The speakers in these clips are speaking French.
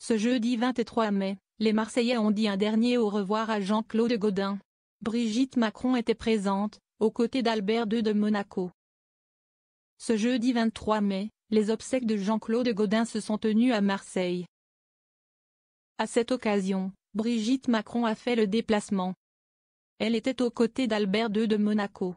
Ce jeudi 23 mai, les Marseillais ont dit un dernier au revoir à Jean-Claude Gaudin. Brigitte Macron était présente, aux côtés d'Albert II de Monaco. Ce jeudi 23 mai, les obsèques de Jean-Claude Gaudin se sont tenues à Marseille. À cette occasion, Brigitte Macron a fait le déplacement. Elle était aux côtés d'Albert II de Monaco.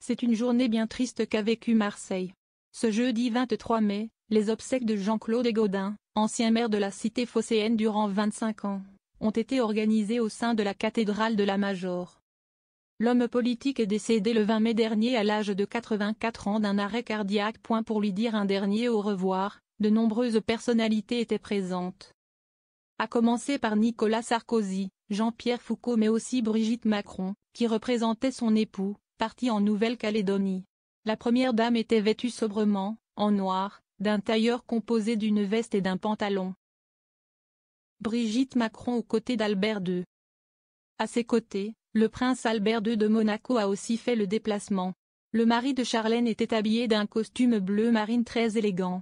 C'est une journée bien triste qu'a vécue Marseille. Ce jeudi 23 mai, les obsèques de Jean-Claude Gaudin, ancien maire de la cité phocéenne durant 25 ans, ont été organisées au sein de la cathédrale de la Major. L'homme politique est décédé le 20 mai dernier à l'âge de 84 ans d'un arrêt cardiaque. Pour lui dire un dernier au revoir, de nombreuses personnalités étaient présentes. À commencer par Nicolas Sarkozy, Jean-Pierre Foucault mais aussi Brigitte Macron, qui représentait son époux, parti en Nouvelle-Calédonie. La première dame était vêtue sobrement, en noir, d'un tailleur composé d'une veste et d'un pantalon. Brigitte Macron aux côtés d'Albert II. À ses côtés, le prince Albert II de Monaco a aussi fait le déplacement. Le mari de Charlène était habillé d'un costume bleu marine très élégant.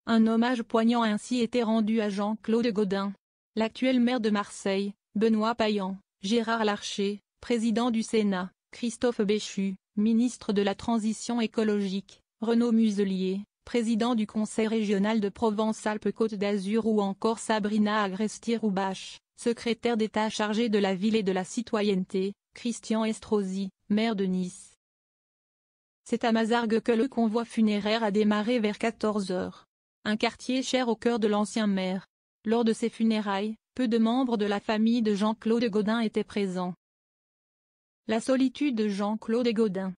Un hommage poignant a ainsi été rendu à Jean-Claude Gaudin. L'actuel maire de Marseille, Benoît Payan, Gérard Larcher, président du Sénat, Christophe Béchu, ministre de la Transition écologique, Renaud Muselier, président du Conseil régional de Provence-Alpes-Côte d'Azur ou encore Sabrina Agresti-Roubache, secrétaire d'État chargé de la ville et de la citoyenneté, Christian Estrosi, maire de Nice. C'est à Mazargues que le convoi funéraire a démarré vers 14 h. Un quartier cher au cœur de l'ancien maire. Lors de ces funérailles, peu de membres de la famille de Jean-Claude Gaudin étaient présents. La solitude de Jean-Claude Gaudin.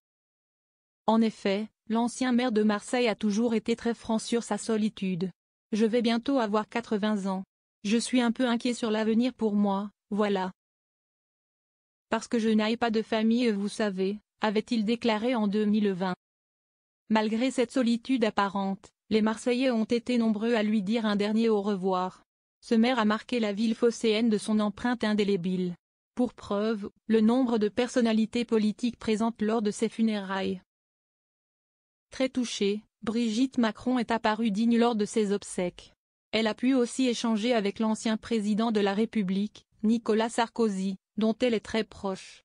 En effet, l'ancien maire de Marseille a toujours été très franc sur sa solitude. Je vais bientôt avoir 80 ans. Je suis un peu inquiet sur l'avenir pour moi, voilà. Parce que je n'ai pas de famille, vous savez, avait-il déclaré en 2020. Malgré cette solitude apparente, les Marseillais ont été nombreux à lui dire un dernier au revoir. Ce maire a marqué la ville phocéenne de son empreinte indélébile. Pour preuve, le nombre de personnalités politiques présentes lors de ses funérailles. Très touchée, Brigitte Macron est apparue digne lors de ses obsèques. Elle a pu aussi échanger avec l'ancien président de la République, Nicolas Sarkozy, dont elle est très proche.